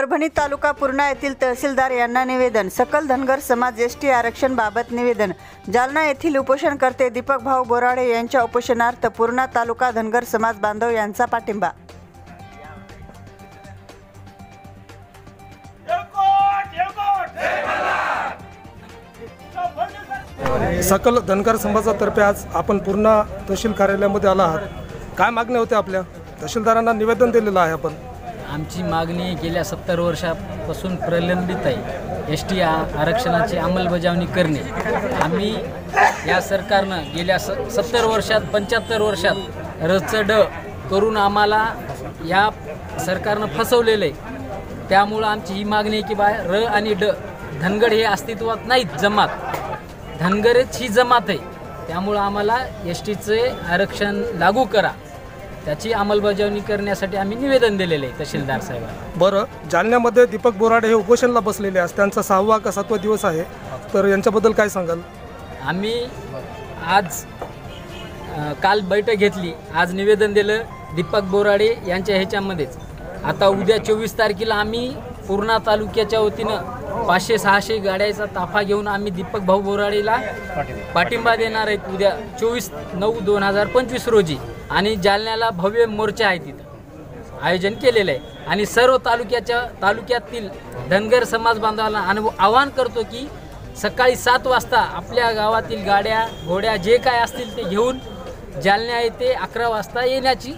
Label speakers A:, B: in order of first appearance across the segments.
A: परभणी तालुका पूर्णा येथील तहसीलदार यांना निवेदन. सकल धनगर समाज एसटी आरक्षण बाबत निवेदन. जालना येथील उपोषणकर्ते दीपक भाऊ बोराडे यांच्या उपोषणार्थ पूर्णा तालुका धनगर समाज बांधव यांचा पाठिंबा.
B: सकल धनगर समाजातर्फे आज आपण पूर्णा तहसील कार्यालयामध्ये आला आहात. काय मागण्या होत्या आपल्या? तहसीलदारांना निवेदन दिलेलं आहे आपण.
C: आमची मागणी गेल्या 70 वर्षापासून प्रलंबित आहे. एसटी आरक्षणाची अंमलबजावणी करणे. आम्ही या सरकारनं गेल्या 70 वर्षात 75 वर्षात रचड करून आम्हाला या सरकारनं फसवलेलं आहे. त्यामुळं आमची ही मागणी आहे की बा र आणि ड धनगड हे अस्तित्वात नाहीत. जमात धनगरच ही जमात आहे. त्यामुळं आम्हाला एसटीचे आरक्षण लागू करा, त्याची अंमलबजावणी करण्यासाठी आम्ही निवेदन दिलेले आहे तहसीलदार साहेबांना.
B: बरं, जालन्यामध्ये दीपक बोराडे हे उपोषणला बसलेले आहेत. त्यांचा 6वा का 7वा दिवस आहे, तर यांच्याबद्दल काय सांगाल?
C: आम्ही आज काल बैठक घेतली, आज निवेदन दिलं दीपक बोराडे यांच्या ह्याच्यामध्येच. आता उद्या 24 तारखेला आम्ही पूर्णा तालुक्याच्या वतीनं 500-600 गाड्याचा ताफा घेऊन आम्ही दीपक भाऊ बोराडेला पाठिंबा देणार आहेत. उद्या 24/9/2025 रोजी आणि जालन्याला भव्य मोर्चा आहे, तिथं आयोजन केलेलं आहे. आणि सर्व तालुक्यातील धनगर समाज बांधवांना आवाहन करतो की सकाळी 7 वाजता आपल्या गावातील गाड्या घोड्या जे काय असतील ते घेऊन जालन्या येथे 11 वाजता येण्याची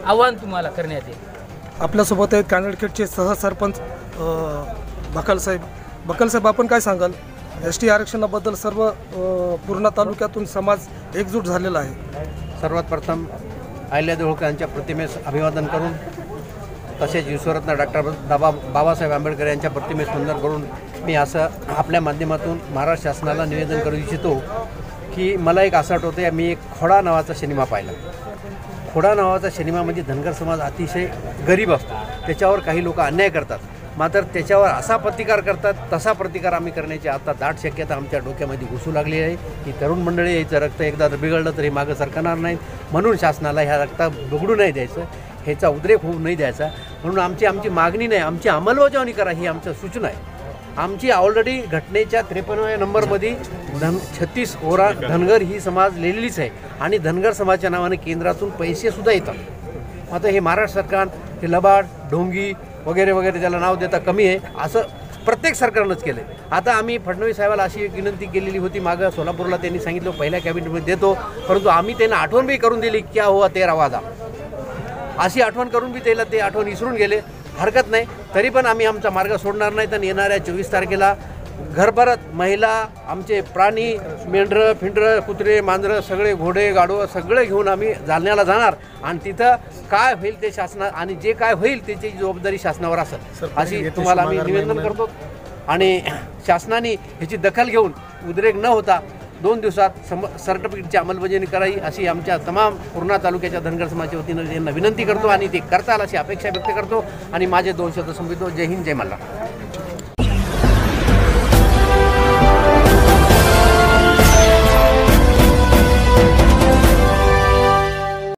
C: आवाहन तुम्हाला करण्यात येईल.
B: आपल्यासोबत आहेत कानडखेडचे सहसरपंच बकलसाहेब, आपण काय सांगाल? एसटी आरक्षणाबद्दल सर्व पूर्णा तालुक्यातून समाज एकजूट झालेला आहे.
D: सर्वात प्रथम अहिल्यादेवी होळकर यांच्या प्रतिमेस अभिवादन करून तसेच विश्वरत्न डॉक्टर बाबासाहेब आंबेडकर यांच्या प्रतिमेस वंदन करून मी असं आपल्या माध्यमातून महाराष्ट्र शासनाला निवेदन करू इच्छितो की मला एक असं आठवतं, मी एक खोडा नावाचा सिनेमा पाहिला. खोडा नावाचा सिनेमामध्ये धनगर समाज अतिशय गरीब असतो. त्याच्यावर काही लोक अन्याय करतात, मात्र त्याच्यावर असा प्रतिकार करतात, तसा प्रतिकार आम्ही करण्याची आता दाट शक्यता आमच्या डोक्यामध्ये घुसू लागली आहे. ही तरुण मंडळी याचं रक्त एकदा बिघडलं तरी मागं सरकणार नाहीत. म्हणून शासनाला ह्या रक्त बिघडू नाही द्यायचं, ह्याचा उद्रेक होऊ नाही द्यायचा. म्हणून आमची मागणी नाही, आमची अंमलबजावणी करा ही आमचं सूचना आहे. आमची ऑलरेडी घटनेच्या 53व्या नंबरमध्ये 36 ओरा धनगर ही समाज लिहिलेलीच आहे आणि धनगर समाजाच्या नावाने केंद्रातून पैसेसुद्धा येतात. आता हे महाराष्ट्र सरकार हे लबाड ढोंगी वगैरे वगैरे त्याला नाव देता कमी आहे, असं प्रत्येक सरकारनंच केलं आहे. आता आम्ही फडणवीस साहेबाला अशी एक विनंती केलेली होती मागं सोलापूरला, त्यांनी सांगितलं पहिल्या कॅबिनेटमध्ये देतो, परंतु आम्ही त्यांना आठवण बी करून दिली क्या हुआ 13 वाजा, अशी आठवण करून बी त्याला ते आठवण विसरून गेले. हरकत नाही, तरी पण आम्ही आमचा मार्ग सोडणार नाही. तर येणाऱ्या 24 तारखेला घरभरात महिला, आमचे प्राणी, मेंढरं फिंडरं कुत्रे मांजरं सगळे घोडे गाडवं सगळे घेऊन आम्ही जालन्याला जाणार आणि तिथं काय होईल ते शासना आणि जे काय होईल त्याची जबाबदारी शासनावर असेल अशी तुम्हाला आम्ही निवेदन करतो. आणि शासनाने ह्याची दखल घेऊन उद्रेक न होता 2 दिवसात सर्टिफिकेटची अंमलबजावणी करावी अशी आमच्या तमाम पूर्णा तालुक्याच्या धनगर समाजाच्या वतीनं त्यांना विनंती करतो आणि ते करताल अशी अपेक्षा व्यक्त करतो. आणि माझे 2 शब्द संपवितो. जय हिंद, जय मल्हार.